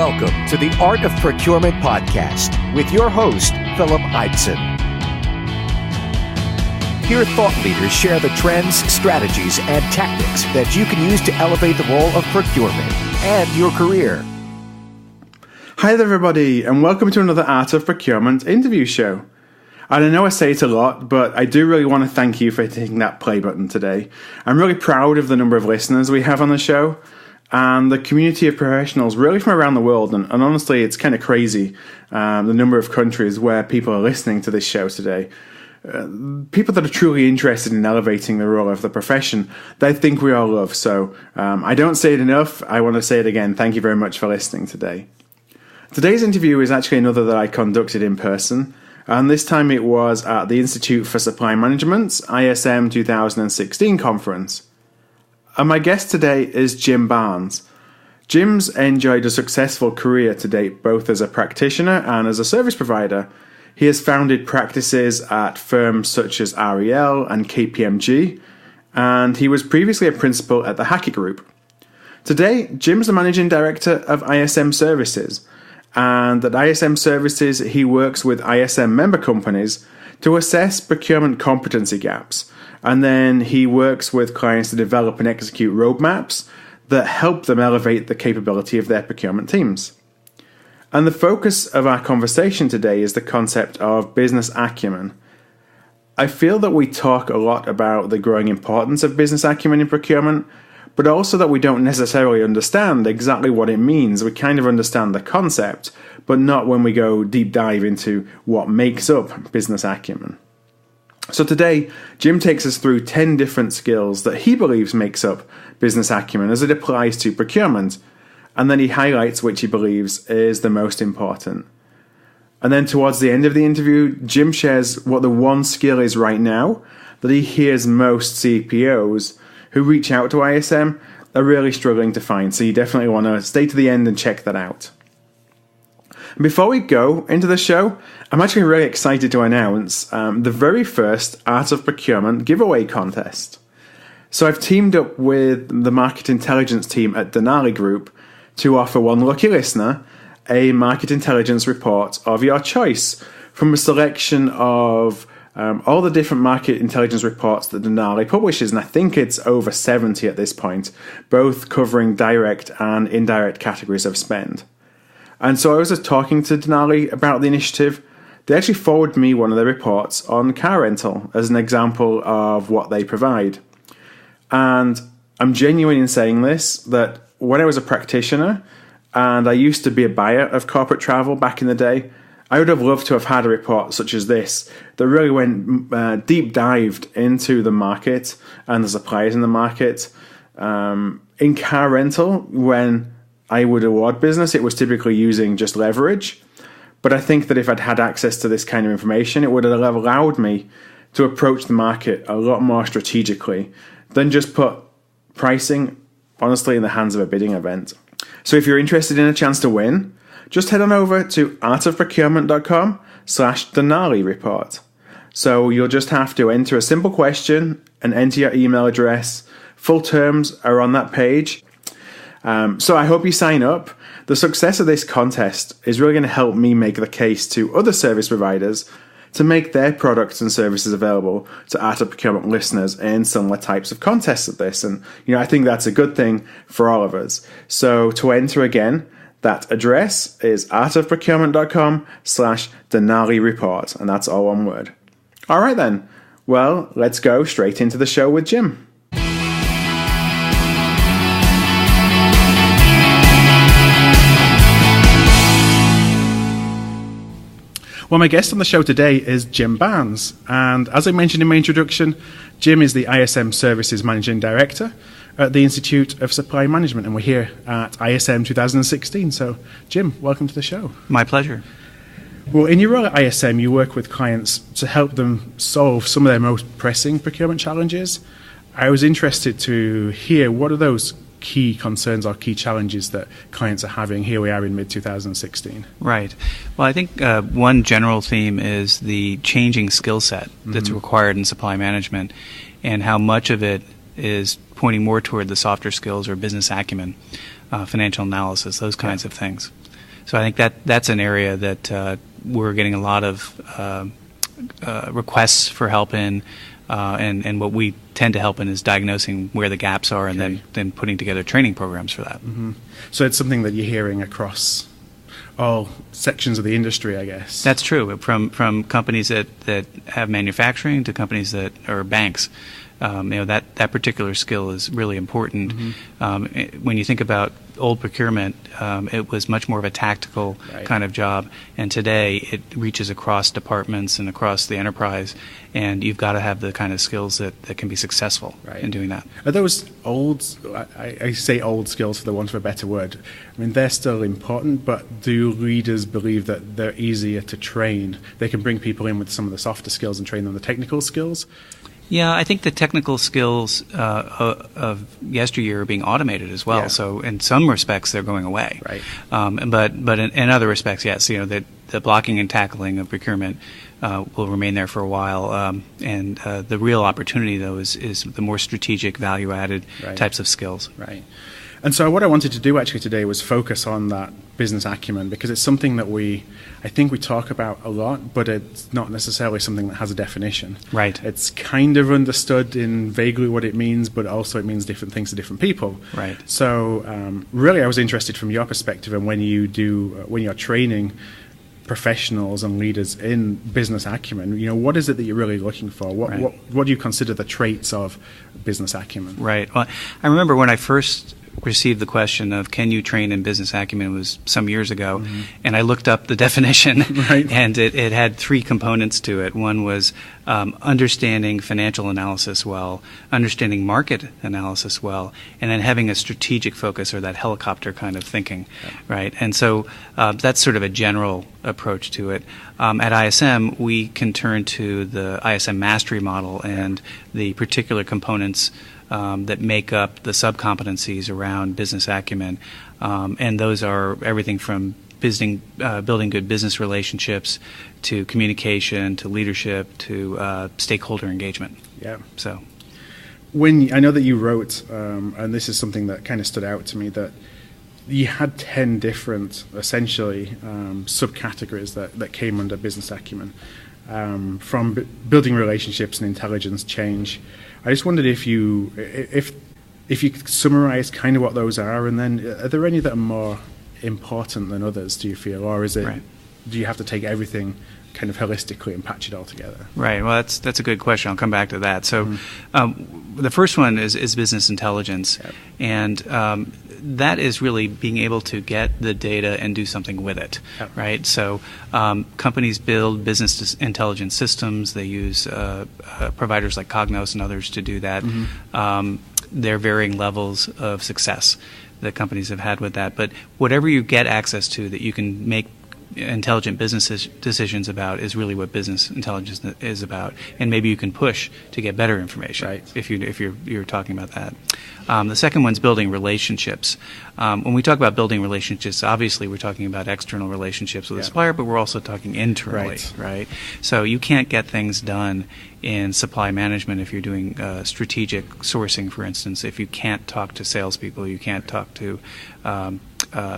Welcome to the Art of Procurement podcast with your host, Philip Eidson. Here, thought leaders share the trends, strategies, and tactics that you can use to elevate the role of procurement and your career. Hi there, everybody, and welcome to another Art of Procurement interview show. And I know I say it a lot, but I do really want to thank you for hitting that play button today. I'm really proud of the number of listeners we have on the show, and the community of professionals really from around the world. And honestly, it's kind of crazy, the number of countries where people are listening to this show today. People that are truly interested in elevating the role of the profession that I think we all love. So I don't say it enough. I want to say it again. Thank you very much for listening today. Today's interview is actually another that I conducted in person. And this time it was at the Institute for Supply Management's ISM 2016 conference. And my guest today is Jim Barnes. Jim's enjoyed a successful career to date, both as a practitioner and as a service provider. He has founded practices at firms such as REL and KPMG, and he was previously a principal at the Hackett Group. Today, Jim's the managing director of ISM Services, and at ISM Services, he works with ISM member companies to assess procurement competency gaps. And then he works with clients to develop and execute roadmaps that help them elevate the capability of their procurement teams. And the focus of our conversation today is the concept of business acumen. I feel that we talk a lot about the growing importance of business acumen in procurement, but also that we don't necessarily understand exactly what it means. We kind of understand the concept, but not when we go deep dive into what makes up business acumen. So today, Jim takes us through 10 different skills that he believes makes up business acumen as it applies to procurement, and then he highlights which he believes is the most important. And then towards the end of the interview, Jim shares what the one skill is right now that he hears most CPOs who reach out to ISM are really struggling to find, so you definitely want to stay to the end and check that out. Before we go into the show, I'm actually really excited to announce the very first Art of Procurement giveaway contest. So I've teamed up with the market intelligence team at Denali Group to offer one lucky listener a market intelligence report of your choice from a selection of all the different market intelligence reports that Denali publishes, and I think it's over 70 at this point, both covering direct and indirect categories of spend. And so I was just talking to Denali about the initiative. They actually forwarded me one of their reports on car rental as an example of what they provide. And I'm genuine in saying this, that when I was a practitioner and I used to be a buyer of corporate travel back in the day, I would have loved to have had a report such as this that really went deep dived into the market and the suppliers in the market. In car rental, when I would award business, it was typically using just leverage. But I think that if I'd had access to this kind of information, it would have allowed me to approach the market a lot more strategically than just put pricing, honestly, in the hands of a bidding event. So if you're interested in a chance to win, just head on over to artofprocurement.com/Denali report. So you'll just have to enter a simple question and enter your email address. Full terms are on that page. So I hope you sign up. The success of this contest is really going to help me make the case to other service providers to make their products and services available to Art of Procurement listeners in similar types of contests of this. And, I think that's a good thing for all of us. So to enter again, that address is artofprocurement.com/Denali report. And that's all one word. All right then. Well, let's go straight into the show with Jim. Well, my guest on the show today is Jim Barnes, and as I mentioned in my introduction, Jim is the ISM Services Managing Director at the Institute of Supply Management, and we're here at ISM 2016. So, Jim, welcome to the show. My pleasure. Well, in your role at ISM, you work with clients to help them solve some of their most pressing procurement challenges. I was interested to hear what are those key concerns or key challenges that clients are having. Here we are in mid-2016. Right. Well, I think one general theme is the changing skill set that's required in supply management and how much of it is pointing more toward the softer skills or business acumen, financial analysis, those kinds of things. So I think that's an area that we're getting a lot of requests for help in, and what we tend to help in is diagnosing where the gaps are, and then putting together training programs for that. Mm-hmm. So it's something that you're hearing across all sections of the industry, I guess. That's true. From companies that have manufacturing to companies that are banks. That particular skill is really important. Mm-hmm. When you think about old procurement, it was much more of a tactical kind of job, and today it reaches across departments and across the enterprise, and you've got to have the kind of skills that can be successful in doing that. Are those old, I say old skills for the want of a better word, I mean, they're still important, but do leaders believe that they're easier to train? They can bring people in with some of the softer skills and train them the technical skills? Yeah, I think the technical skills of yesteryear are being automated as well. Yeah. So in some respects, they're going away. Right. But in other respects, yes. The blocking and tackling of procurement will remain there for a while. And the real opportunity, though, is the more strategic, value-added types of skills. Right. And so what I wanted to do actually today was focus on that business acumen, because it's something that I think we talk about a lot, but it's not necessarily something that has a definition. Right. It's kind of understood in vaguely what it means, but also it means different things to different people. Right. So really I was interested from your perspective, and when you're training professionals and leaders in business acumen, what is it that you're really looking for? What do you consider the traits of business acumen? Right. Well, I remember when I first received the question of can you train in business acumen, was some years ago, mm-hmm. and I looked up the definition, and it had three components to it. One was understanding financial analysis well, understanding market analysis well, and then having a strategic focus, or that helicopter kind of thinking, right? And so that's sort of a general approach to it. At ISM, we can turn to the ISM mastery model and the particular components that make up the sub-competencies around business acumen. And those are everything from building good business relationships to communication to leadership to stakeholder engagement. Yeah. So, I know that you wrote, and this is something that kind of stood out to me, that you had 10 different, essentially, subcategories that came under business acumen, from building relationships and intelligence, change. I just wondered if you could summarize kind of what those are, and then are there any that are more important than others, do you feel, or is it do you have to take everything kind of holistically and patch it all together? Right. Well, that's a good question. I'll come back to that. So, the first one is business intelligence, and that is really being able to get the data and do something with it, right? So companies build business intelligence systems. They use providers like Cognos and others to do that. Mm-hmm. There are varying levels of success that companies have had with that. But whatever you get access to that you can make intelligent business decisions about is really what business intelligence is about, and maybe you can push to get better information if you're talking about that. The second one's building relationships. When we talk about building relationships, obviously we're talking about external relationships with a supplier, but we're also talking internally, right? So you can't get things done in supply management if you're doing strategic sourcing, for instance, if you can't talk to salespeople, you can't talk to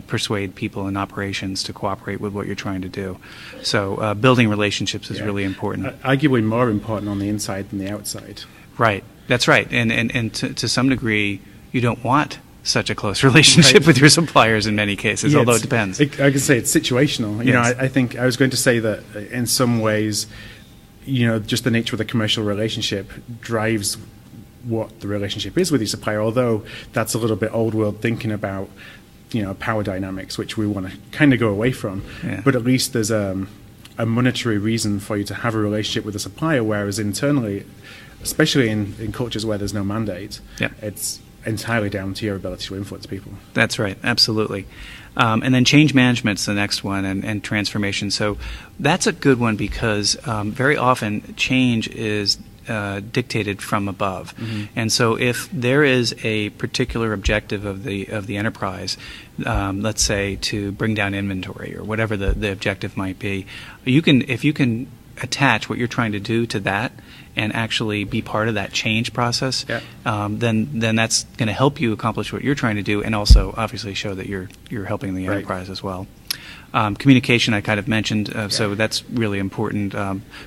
persuade people in operations to cooperate with what you're trying to do. So building relationships is really important. Arguably more important on the inside than the outside. Right. That's right. And to some degree, you don't want such a close relationship with your suppliers in many cases, although it depends. I can say it's situational. You know, I think I was going to say that in some ways, just the nature of the commercial relationship drives what the relationship is with your supplier, although that's a little bit old world thinking about power dynamics, which we want to kind of go away from. Yeah. But at least there's a monetary reason for you to have a relationship with a supplier, whereas internally, especially in cultures where there's no mandate, it's entirely down to your ability to influence people. That's right, absolutely. And then change management's the next one, and transformation. So that's a good one because very often change is dictated from above. Mm-hmm. And so if there is a particular objective of the enterprise, let's say to bring down inventory or whatever the objective might be, if you can attach what you're trying to do to that and actually be part of that change process, then that's going to help you accomplish what you're trying to do, and also obviously show that you're helping the enterprise as well. Communication I kind of mentioned, so that's really important,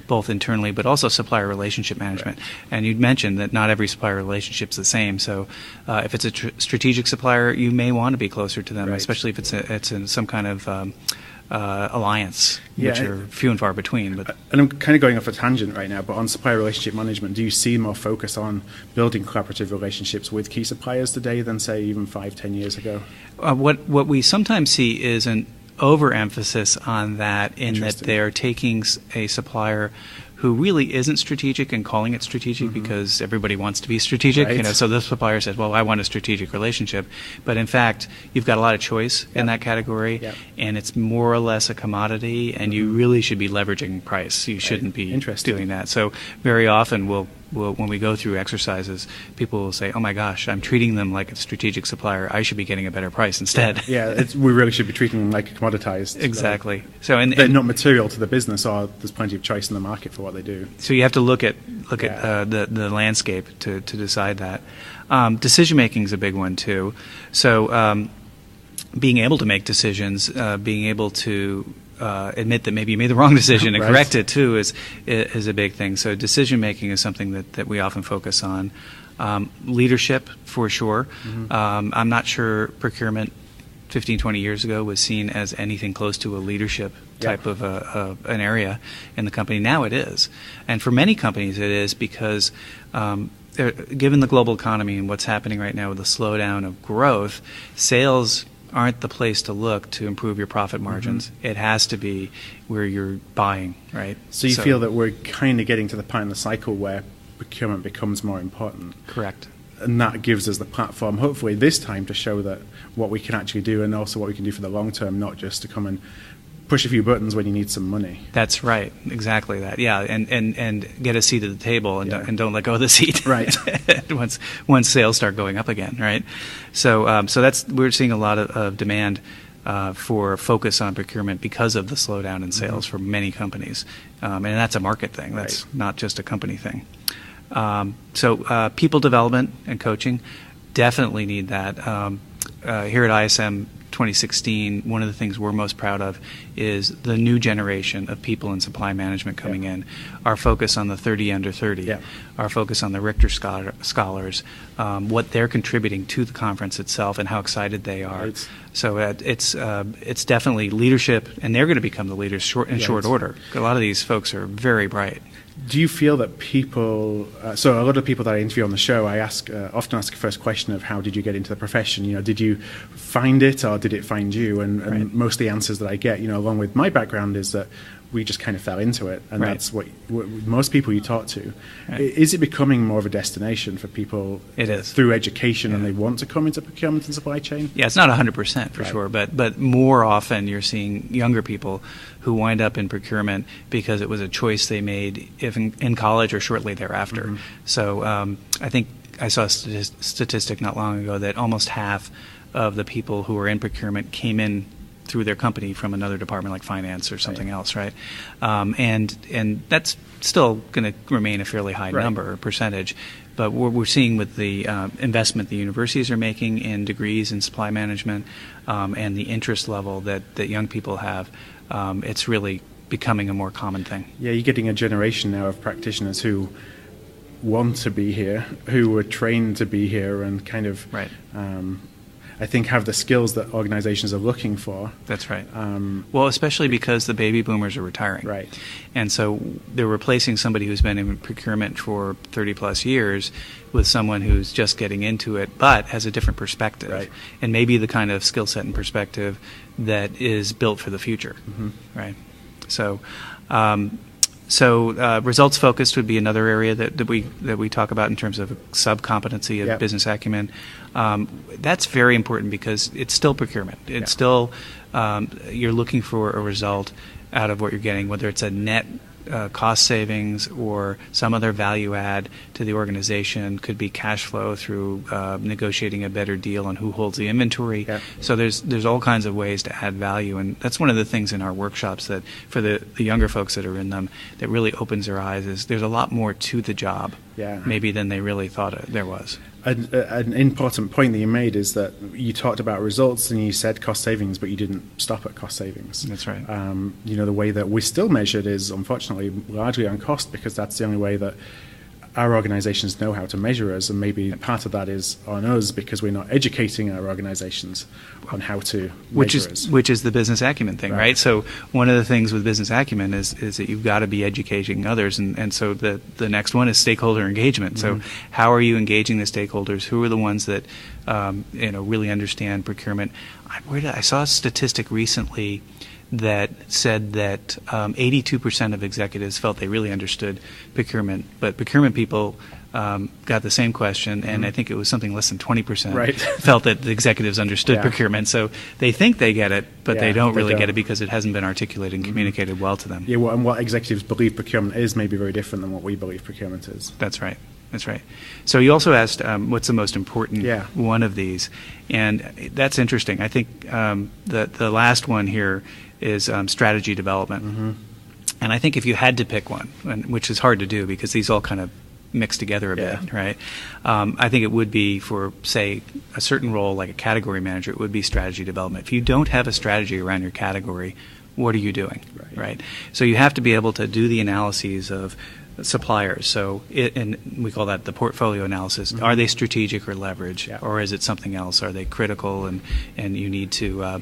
both internally but also supplier relationship management. Right. And you'd mentioned that not every supplier relationship's the same. So if it's a strategic supplier, you may want to be closer to them, especially if it's in some kind of alliance, which are few and far between. But and I'm kind of going off a tangent right now, but on supplier relationship management, do you see more focus on building collaborative relationships with key suppliers today than, say, even 5-10 years ago? What we sometimes see is an overemphasis on that, in that they are taking a supplier who really isn't strategic and calling it strategic because everybody wants to be strategic. Right. So the supplier says, well, I want a strategic relationship. But in fact, you've got a lot of choice in that category, and it's more or less a commodity, and you really should be leveraging price. You shouldn't be doing that. So very often when we go through exercises, people will say, oh my gosh, I'm treating them like a strategic supplier. I should be getting a better price instead. We really should be treating them like a commoditized. Exactly. So they're not material to the business, or there's plenty of choice in the market for what they do. So you have to look at the landscape to decide that. Decision making is a big one too. So being able to make decisions, being able to admit that maybe you made the wrong decision and correct it too is a big thing. So decision making is something that we often focus on. Leadership, for sure. I'm not sure procurement 15, 20 years ago was seen as anything close to a leadership type of an area in the company. Now it is. And for many companies it is, because given the global economy and what's happening right now with the slowdown of growth, sales aren't the place to look to improve your profit margins. It has to be where you're buying, right? So you feel that we're kind of getting to the point in the cycle where procurement becomes more important. Correct. And that gives us the platform, hopefully this time, to show that what we can actually do, and also what we can do for the long term, not just to come and push a few buttons when you need some money. That's right, exactly that. Yeah, and get a seat at the table, and don't let go of the seat. Right. once sales start going up again, right? So we're seeing a lot of demand for focus on procurement because of the slowdown in sales for many companies, and that's a market thing. That's not just a company thing. So people development and coaching definitely need that. Here at ISM 2016, one of the things we're most proud of is the new generation of people in supply management coming in. Our focus on the 30 under 30, our focus on the Richter scholars, what they're contributing to the conference itself and how excited they are. Right. So it's definitely leadership, and they're going to become the leaders in short order. A lot of these folks are very bright. Do you feel that people, so a lot of people that I interview on the show, I often ask a first question of how did you get into the profession? Did you find it or did it find you? And most of the answers that I get, along with my background, is that we just kind of fell into it. And that's what most people you talk to. Right. Is it becoming more of a destination for people? It is. Through education, and they want to come into procurement and supply chain? Yeah, it's not 100% for sure, but more often you're seeing younger people who wind up in procurement because it was a choice they made if in college or shortly thereafter. So I think I saw a statistic not long ago that almost half of the people who were in procurement came in through their company from another department like finance or something else, right? And that's still going to remain a fairly high number or percentage. But what we're seeing with the investment the universities are making in degrees in supply management and the interest level that young people have, it's really becoming a more common thing. Yeah, you're getting a generation now of practitioners who want to be here, who were trained to be here, and kind of, I think, have the skills that organizations are looking for. That's right. Well, especially because the baby boomers are retiring. Right. And so they're replacing somebody who's been in procurement for 30 plus years with someone who's just getting into it, but has a different perspective. Right. And maybe the kind of skill set and perspective that is built for the future. Right. So, results focused would be another area that we talk about in terms of sub-competency of business acumen. That's very important because it's still procurement. It's still you're looking for a result out of what you're getting, whether it's a net cost savings or some other value add to the organization. Could be cash flow through negotiating a better deal on who holds the inventory. So there's all kinds of ways to add value, and that's one of the things in our workshops that for the younger folks that are in them that really opens their eyes is there's a lot more to the job maybe than they really thought there was. an important point that you made is that you talked about results and you said cost savings, but you didn't stop at cost savings. That's right. The way that we're still measured is unfortunately largely on cost, because that's the only way that our organizations know how to measure us, and maybe part of that is on us because we're not educating our organizations on how to measure us. Which is the business acumen thing, right? So one of the things with business acumen is that you've got to be educating others, and so the next one is stakeholder engagement. So how are you engaging the stakeholders? Who are the ones that really understand procurement? I saw a statistic recently that said that 82% of executives felt they really understood procurement, but procurement people got the same question, and I think it was something less than 20% felt that the executives understood procurement. So they think they get it, but they don't really get it because it hasn't been articulated and communicated well to them. Yeah, and what executives believe procurement is may be very different than what we believe procurement is. That's right. That's right. So you also asked what's the most important one of these, and that's interesting. I think the last one here is strategy development. And I think if you had to pick one, which is hard to do because these all kind of mix together a bit, right? I think it would be for, say, a certain role like a category manager, it would be strategy development. If you don't have a strategy around your category, what are you doing, right? So you have to be able to do the analyses of suppliers. So and we call that the portfolio analysis. Are they strategic or leverage, or is it something else? Are they critical and you need to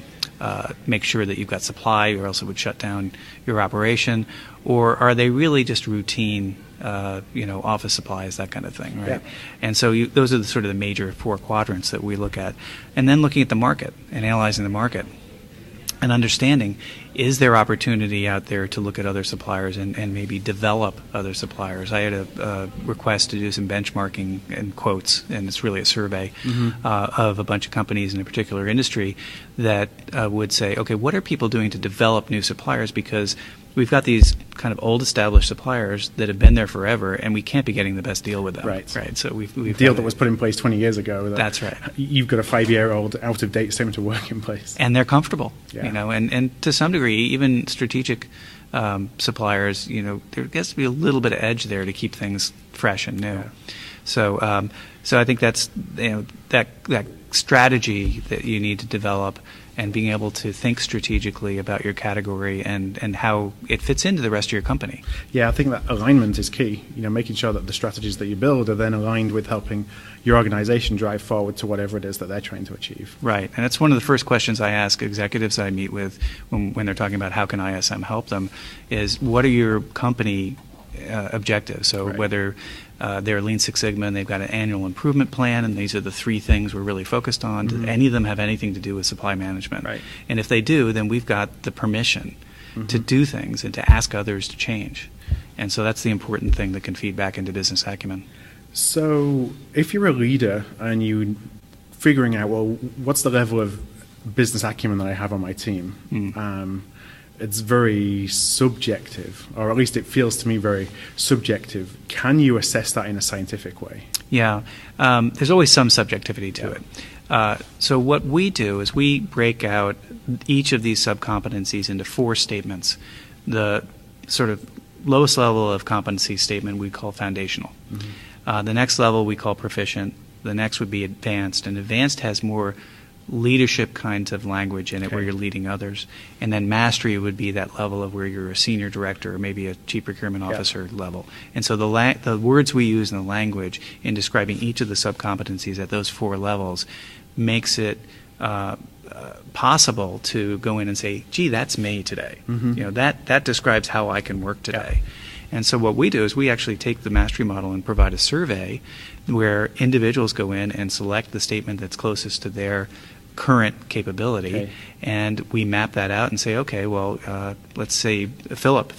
make sure that you've got supply, or else it would shut down your operation? Or are they really just routine, office supplies, that kind of thing, right? And so those are the major 4 quadrants that we look at. And then looking at the market and analyzing the market and understanding, is there opportunity out there to look at other suppliers and maybe develop other suppliers? I had a request to do some benchmarking in quotes, and it's really a survey of a bunch of companies in a particular industry that would say, okay, what are people doing to develop new suppliers? Because we've got these kind of old established suppliers that have been there forever, and we can't be getting the best deal with them. Right. So we've deal that was put in place 20 years ago. That's right. You've got a 5-year-old out-of-date statement of work in place, and they're comfortable. And to some degree, even strategic suppliers, there gets to be a little bit of edge there to keep things fresh and new. So I think that's that strategy that you need to develop, and being able to think strategically about your category and how it fits into the rest of your company. Yeah, I think that alignment is key. Making sure that the strategies that you build are then aligned with helping your organization drive forward to whatever it is that they're trying to achieve. Right, and that's one of the first questions I ask executives I meet with when they're talking about how can ISM help them, is what are your company objectives? So whether they're Lean Six Sigma and they've got an annual improvement plan, and these are the 3 things we're really focused on. Do any of them have anything to do with supply management? And if they do, then we've got the permission to do things and to ask others to change. And so that's the important thing that can feed back into business acumen. So if you're a leader and you're figuring out, well, what's the level of business acumen that I have on my team? It's very subjective, or at least it feels to me very subjective. Can you assess that in a scientific way? Yeah, there's always some subjectivity to it. So what we do is we break out each of these subcompetencies into 4 statements. The sort of lowest level of competency statement we call foundational. The next level we call proficient. The next would be advanced, and advanced has more leadership kinds of language in it, where you're leading others. And then mastery would be that level of where you're a senior director or maybe a chief procurement officer level. And so the words we use in the language in describing each of the subcompetencies at those 4 levels makes it possible to go in and say, gee, that's me today. That describes how I can work today. And so what we do is we actually take the mastery model and provide a survey where individuals go in and select the statement that's closest to their current capability, and we map that out and say, okay, well, let's say Philip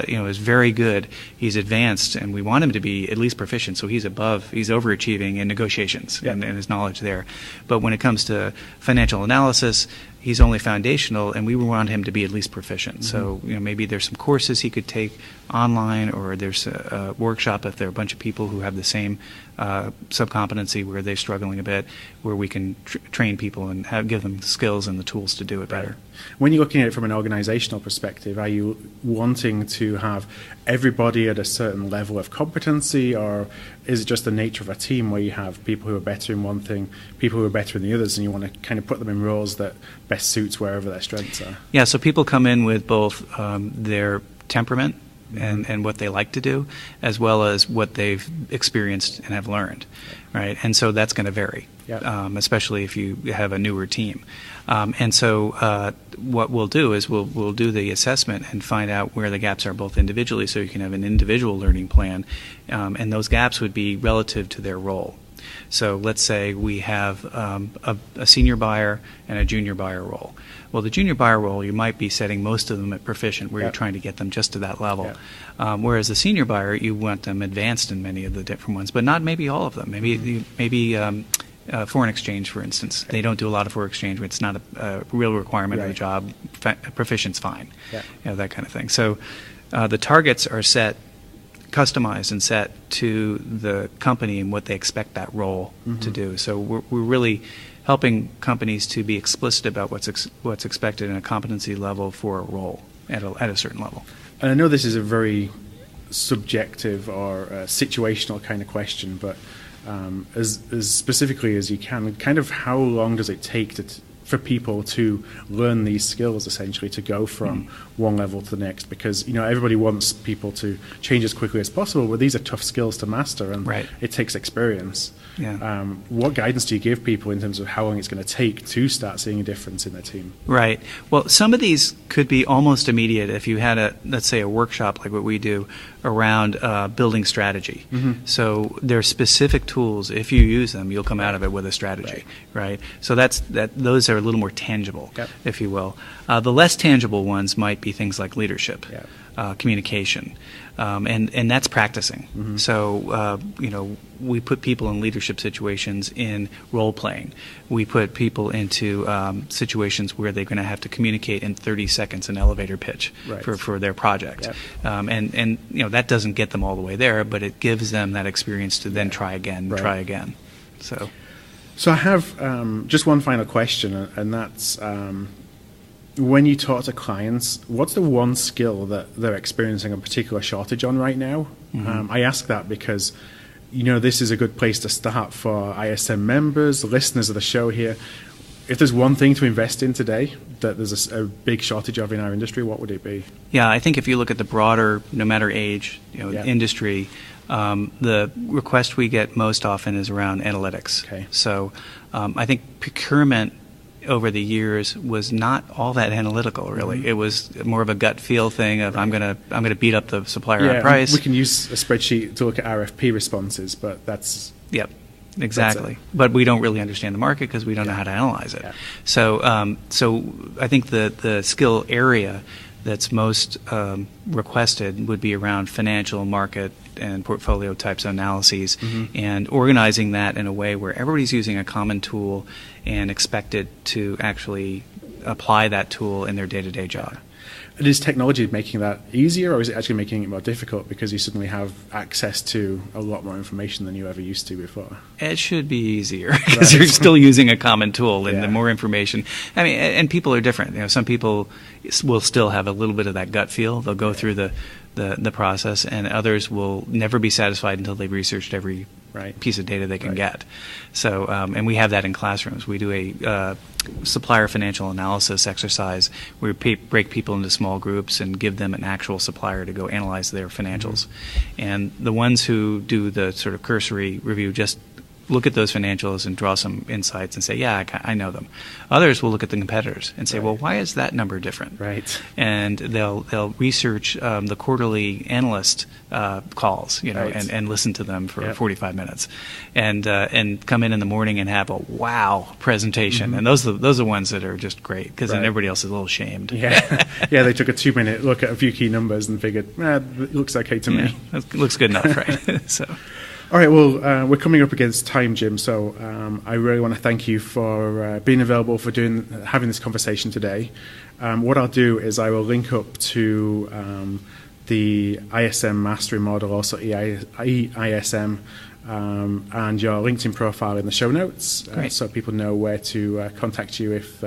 is very good, he's advanced, and we want him to be at least proficient, so he's overachieving in negotiations and his knowledge there. But when it comes to financial analysis, he's only foundational, and we want him to be at least proficient. So maybe there's some courses he could take online, or there's a workshop if there are a bunch of people who have the same subcompetency where they're struggling a bit, where we can train people and give them the skills and the tools to do it better. When you're looking at it from an organizational perspective, are you wanting to have everybody at a certain level of competency, or is it just the nature of a team where you have people who are better in one thing, people who are better in the others, and you want to kind of put them in roles that best suits wherever their strengths are? Yeah, so people come in with both their temperament and what they like to do, as well as what they've experienced and have learned, right? And so that's going to vary, especially if you have a newer team. And so what we'll do is we'll do the assessment and find out where the gaps are both individually, so you can have an individual learning plan, and those gaps would be relative to their role. So let's say we have a senior buyer and a junior buyer role. Well, the junior buyer role, you might be setting most of them at proficient, where you're trying to get them just to that level. Whereas the senior buyer, you want them advanced in many of the different ones, but not maybe all of them. Maybe foreign exchange, for instance. They don't do a lot of foreign exchange. It's not a real requirement of the job. Proficient's fine. That kind of thing. So the targets are set, customized and set to the company and what they expect that role to do. So we're really helping companies to be explicit about what's expected in a competency level for a role at a certain level. And I know this is a very subjective or situational kind of question, but as specifically as you can, kind of how long does it take for people to learn these skills, essentially, to go from one level to the next? Because everybody wants people to change as quickly as possible, but these are tough skills to master, and it takes experience. What guidance do you give people in terms of how long it's going to take to start seeing a difference in their team? Right. Well, some of these could be almost immediate if you had let's say a workshop like what we do around building strategy. So there are specific tools. If you use them, you'll come out of it with a strategy, right? So those are a little more tangible, if you will. The less tangible ones might be things like leadership, communication, and that's practicing. So we put people in leadership situations in role playing. We put people into situations where they're going to have to communicate in 30 seconds an elevator pitch for their project, and that doesn't get them all the way there, but it gives them that experience to then try again. So I have just one final question, and that's when you talk to clients, what's the one skill that they're experiencing a particular shortage on right now? I ask that because this is a good place to start for ISM members, listeners of the show here. If there's one thing to invest in today that there's a big shortage of in our industry, what would it be? Yeah, I think if you look at the broader, no matter age, industry, the request we get most often is around analytics. So I think procurement over the years was not all that analytical, really. It was more of a gut feel thing of I'm gonna beat up the supplier on price. We can use a spreadsheet to look at RFP responses, but that's exactly. But we don't really understand the market because we don't know how to analyze it. So I think the skill area that's most requested would be around financial, market, and portfolio types of analyses, and organizing that in a way where everybody's using a common tool and expected to actually apply that tool in their day-to-day job. And is technology making that easier, or is it actually making it more difficult because you suddenly have access to a lot more information than you ever used to before? It should be easier because you're still using a common tool, and the more information. I mean, and people are different. Some people will still have a little bit of that gut feel. They'll go through the process, and others will never be satisfied until they've researched every piece of data they can get. So, and we have that in classrooms. We do a supplier financial analysis exercise where we break people into small groups and give them an actual supplier to go analyze their financials. And the ones who do the sort of cursory review just look at those financials and draw some insights and say, yeah, I know them. Others will look at the competitors and say, well, why is that number different? And they'll research the quarterly analyst calls, and listen to them for 45 minutes, and come in the morning and have a wow presentation. And those are the ones that are just great because then everybody else is a little shamed. They took a 2-minute look at a few key numbers and figured, it looks okay to me. It looks good enough, right? So. All right, well, we're coming up against time, Jim, so I really want to thank you for being available for having this conversation today. What I'll do is I will link up to the ISM mastery model, also EISM, and your LinkedIn profile in the show notes, so people know where to contact you if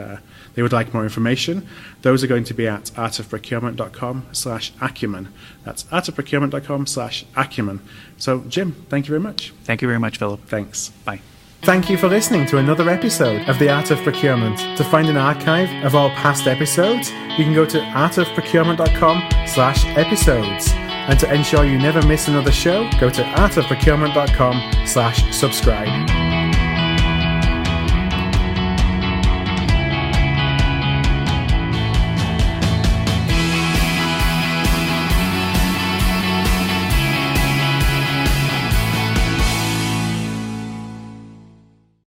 they would like more information. Those are going to be at artofprocurement.com/Acumen. That's artofprocurement.com/Acumen. So, Jim, thank you very much. Thank you very much, Philip. Thanks. Bye. Thank you for listening to another episode of The Art of Procurement. To find an archive of all past episodes, you can go to artofprocurement.com/episodes. And to ensure you never miss another show, go to artofprocurement.com/subscribe.